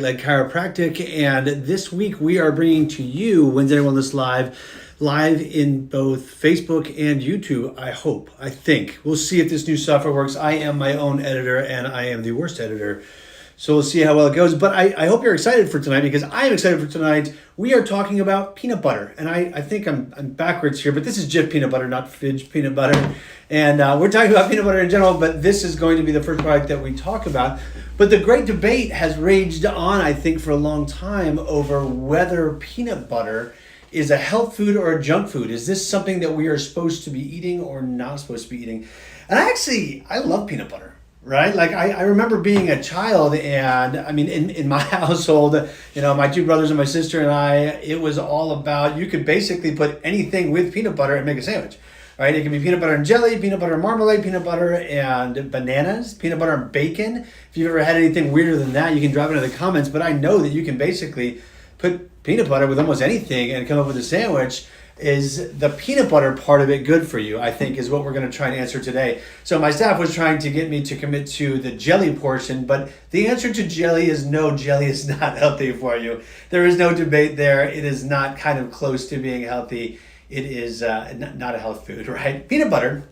Led Chiropractic, and this week we are bringing to you Wednesday Wellness live in both Facebook and YouTube. I think. We'll see if this new software works. I am my own editor, and I am the worst editor. So we'll see how well it goes. But I hope you're excited for tonight, because I am excited for tonight. We are talking about peanut butter. And I think I'm backwards here, but this is Jif peanut butter, not Fidge peanut butter. And we're talking about peanut butter in general, but this is going to be the first product that we talk about. But the great debate has raged on, I think, for a long time over whether peanut butter is a health food or a junk food. Is this something that we are supposed to be eating or not supposed to be eating? And I love peanut butter. Right? Like I remember being a child, and I mean, in my household, my two brothers and my sister and I, it was all about, you could basically put anything with peanut butter and make a sandwich, right? It can be peanut butter and jelly, peanut butter and marmalade, peanut butter and bananas, peanut butter and bacon. If you've ever had anything weirder than that, you can drop it in the comments, but I know that you can basically put peanut butter with almost anything and come up with a sandwich. Is the peanut butter part of it good for you, I think, is what we're going to try and answer today. So my staff was trying to get me to commit to the jelly portion, but the answer to jelly is no, jelly is not healthy for you. There is no debate there. It is not kind of close to being healthy. It is not a health food, right? Peanut butter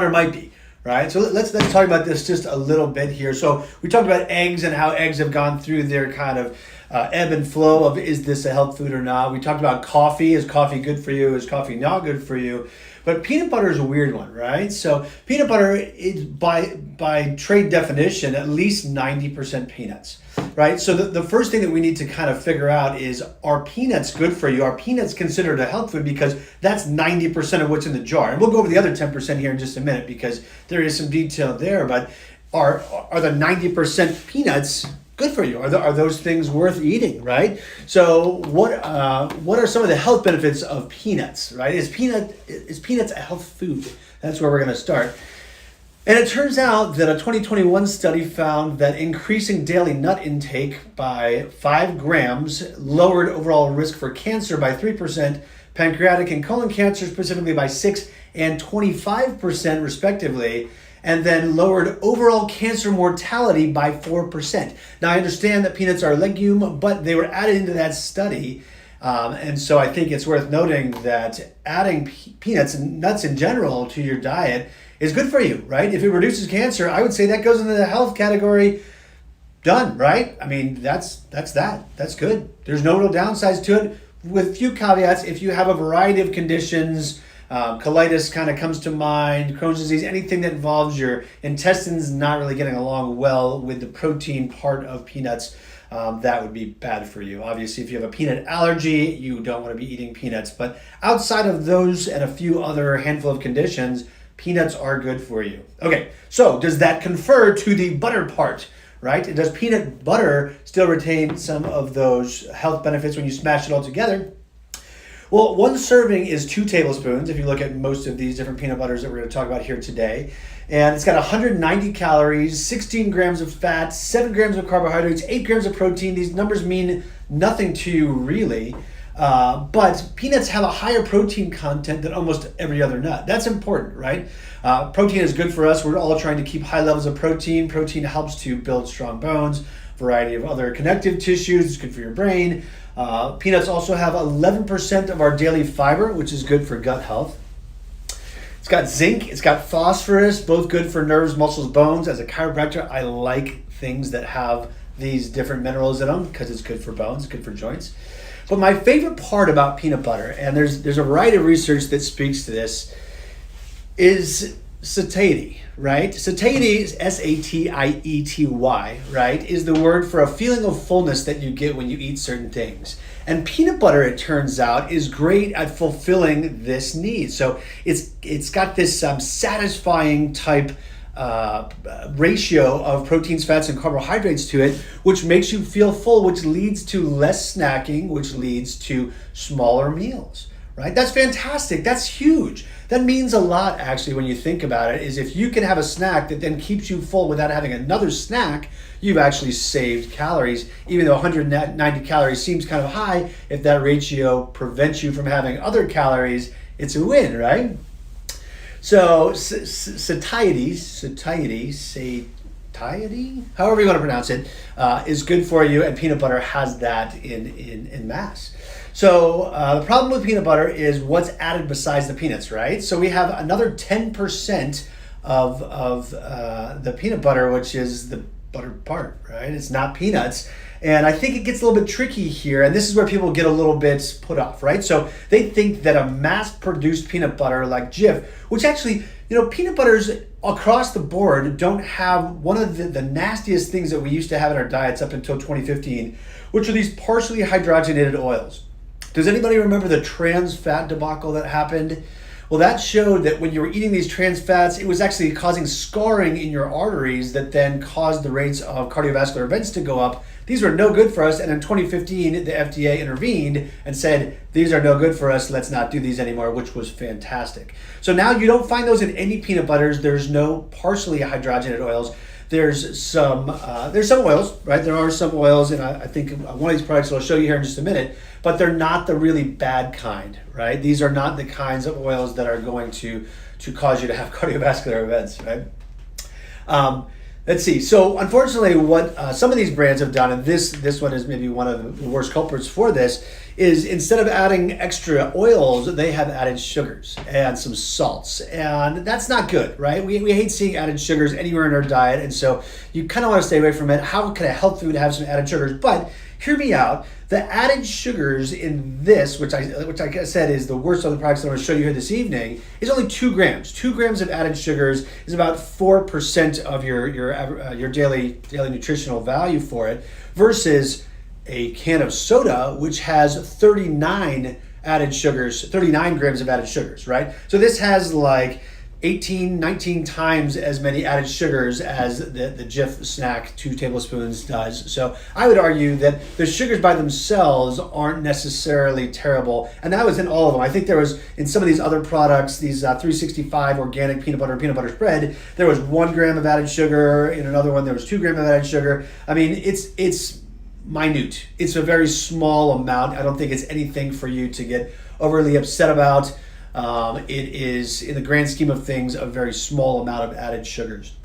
might be. Right, so let's talk about this just a little bit here. So we talked about eggs and how eggs have gone through their kind of ebb and flow of, is this a health food or not? We talked about coffee. Is coffee good for you? Is coffee not good for you? But peanut butter is a weird one, right? So peanut butter is by trade definition at least 90% peanuts, right? So the first thing that we need to kind of figure out is, are peanuts good for you? Are peanuts considered a health food? Because that's 90% of what's in the jar. And we'll go over the other 10% here in just a minute, because there is some detail there. But are the 90% peanuts good for you? Are those things worth eating, right? So what are some of the health benefits of peanuts, right? Is peanuts a health food? That's where we're going to start. And it turns out that a 2021 study found that increasing daily nut intake by 5 grams lowered overall risk for cancer by 3%, pancreatic and colon cancer specifically by 6 and 25% respectively, and then lowered overall cancer mortality by 4%. Now, I understand that peanuts are a legume, but they were added into that study. And so I think it's worth noting that adding peanuts and nuts in general to your diet is good for you, right? If it reduces cancer, I would say that goes into the health category. Done, right? I mean, that's that. That's good. There's no real downsides to it, with few caveats. If you have a variety of conditions, colitis kind of comes to mind, Crohn's disease, anything that involves your intestines not really getting along well with the protein part of peanuts, that would be bad for you. Obviously, if you have a peanut allergy, you don't want to be eating peanuts. But outside of those and a few other handful of conditions, peanuts are good for you. Okay, so does that confer to the butter part, right? Does peanut butter still retain some of those health benefits when you smash it all together? Well, one serving is 2 tablespoons, if you look at most of these different peanut butters that we're going to talk about here today. And it's got 190 calories, 16 grams of fat, 7 grams of carbohydrates, 8 grams of protein. These numbers mean nothing to you, really. But peanuts have a higher protein content than almost every other nut. That's important, right? Protein is good for us. We're all trying to keep high levels of protein. Protein helps to build strong bones, variety of other connective tissues. It's good for your brain. Peanuts also have 11% of our daily fiber, which is good for gut health. It's got zinc, it's got phosphorus, both good for nerves, muscles, bones. As a chiropractor, I like things that have these different minerals in them because it's good for bones, good for joints. But my favorite part about peanut butter, and there's a variety of research that speaks to this, is satiety, right? Satiety is Satiety, right, is the word for a feeling of fullness that you get when you eat certain things. And peanut butter, it turns out, is great at fulfilling this need. So it's got this satisfying type ratio of proteins, fats, and carbohydrates to it, which makes you feel full, which leads to less snacking, which leads to smaller meals, right? That's fantastic. That's huge. That means a lot, actually, when you think about it, is if you can have a snack that then keeps you full without having another snack, you've actually saved calories. Even though 190 calories seems kind of high, if that ratio prevents you from having other calories, it's a win, right? So satiety, satiety, however you want to pronounce it, is good for you, and peanut butter has that in mass. So the problem with peanut butter is what's added besides the peanuts, right? So we have another 10% of the peanut butter, which is the buttered part, right? It's not peanuts. And I think it gets a little bit tricky here, and this is where people get a little bit put off, right? So they think that a mass-produced peanut butter like Jif, which actually, peanut butters across the board don't have one of the nastiest things that we used to have in our diets up until 2015, which are these partially hydrogenated oils. Does anybody remember the trans fat debacle that happened? Well, that showed that when you were eating these trans fats, it was actually causing scarring in your arteries that then caused the rates of cardiovascular events to go up. These were no good for us, and in 2015, the FDA intervened and said, these are no good for us, let's not do these anymore, which was fantastic. So now you don't find those in any peanut butters. There's no partially hydrogenated oils. There's some oils, right? There are some oils, and I think one of these products I'll show you here in just a minute, but they're not the really bad kind, right? These are not the kinds of oils that are going to cause you to have cardiovascular events, right? Let's see. So unfortunately, what some of these brands have done, and this one is maybe one of the worst culprits for this, is instead of adding extra oils, they have added sugars and some salts. And that's not good, right? We hate seeing added sugars anywhere in our diet, and so you kind of want to stay away from it. How can a health food have some added sugars? But hear me out. The added sugars in this, which I said is the worst of the products that I'm going to show you here this evening, is only 2 grams. 2 grams of added sugars is about 4% of your daily nutritional value for it, versus a can of soda, which has 39 grams of added sugars, right? So this has like 18, 19 times as many added sugars as the Jif snack 2 tablespoons does. So I would argue that the sugars by themselves aren't necessarily terrible. And that was in all of them. I think there was, in some of these other products, these 365 organic peanut butter and peanut butter spread, there was 1 gram of added sugar. In another one, there was 2 grams of added sugar. I mean, it's minute. It's a very small amount. I don't think it's anything for you to get overly upset about. It is, in the grand scheme of things, a very small amount of added sugars.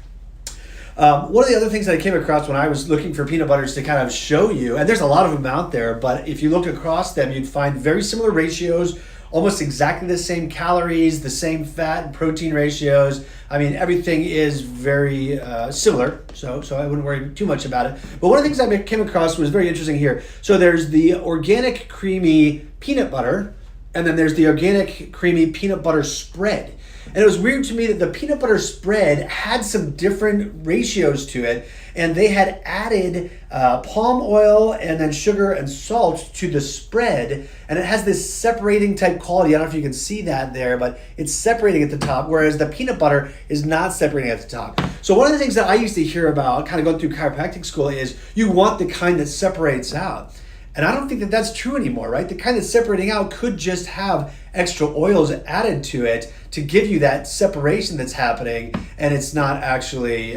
One of the other things that I came across when I was looking for peanut butters to kind of show you, and there's a lot of them out there, but if you looked across them, you'd find very similar ratios, almost exactly the same calories, the same fat and protein ratios. I mean, everything is very similar, so I wouldn't worry too much about it. But one of the things I came across was very interesting here. So there's the organic creamy peanut butter, and then there's the organic creamy peanut butter spread. And it was weird to me that the peanut butter spread had some different ratios to it, and they had added palm oil and then sugar and salt to the spread, and it has this separating type quality. I don't know if you can see that there, but it's separating at the top, whereas the peanut butter is not separating at the top. So one of the things that I used to hear about, kind of going through chiropractic school, is you want the kind that separates out. And I don't think that that's true anymore, right? The kind that's separating out could just have extra oils added to it to give you that separation that's happening, and it's not actually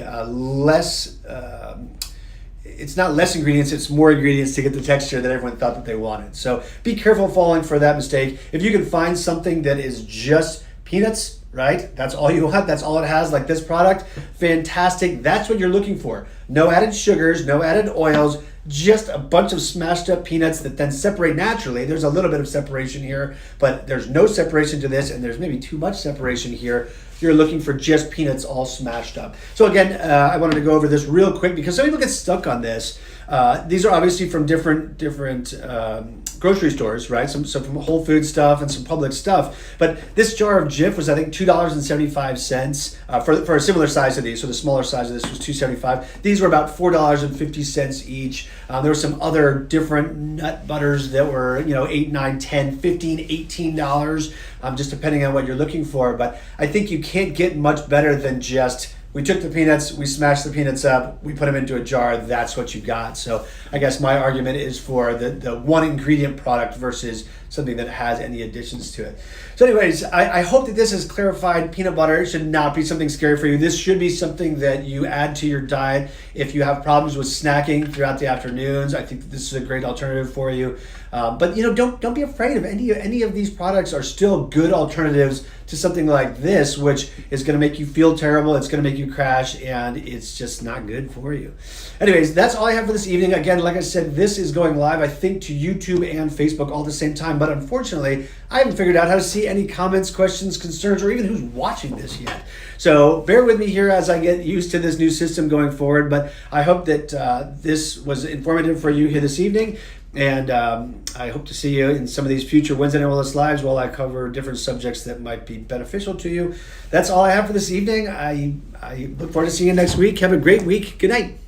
it's not less ingredients, it's more ingredients to get the texture that everyone thought that they wanted. So be careful falling for that mistake. If you can find something that is just peanuts, right? That's all you want. That's all it has, like this product. Fantastic. That's what you're looking for. No added sugars, no added oils, just a bunch of smashed up peanuts that then separate naturally. There's a little bit of separation here, but there's no separation to this, and there's maybe too much separation here. You're looking for just peanuts all smashed up. So again, I wanted to go over this real quick because some people get stuck on this. These are obviously from different grocery stores, right? Some from Whole Foods stuff and some Publix stuff. But this jar of Jif was, I think, $2.75 for a similar size of these. So the smaller size of this was $2.75. These were about $4.50 each. There were some other different nut butters that were, $8, $9, $10, $15, $18, just depending on what you're looking for. But I think you can't get much better than just, we took the peanuts, we smashed the peanuts up, we put them into a jar, that's what you got. So I guess my argument is for the one ingredient product versus something that has any additions to it. So anyways, I hope that this has clarified peanut butter. It should not be something scary for you. This should be something that you add to your diet if you have problems with snacking throughout the afternoons. I think that this is a great alternative for you. But don't be afraid of any of these products. Are still good alternatives to something like this, which is going to make you feel terrible. It's going to make you you crash, and it's just not good for you. Anyways, that's all I have for this evening. Again, like I said, this is going live, I think, to YouTube and Facebook all at the same time, but unfortunately, I haven't figured out how to see any comments, questions, concerns, or even who's watching this yet. So bear with me here as I get used to this new system going forward, but I hope that this was informative for you here this evening. And I hope to see you in some of these future Wednesday Night Wellness Lives while I cover different subjects that might be beneficial to you. That's all I have for this evening. I look forward to seeing you next week. Have a great week. Good night.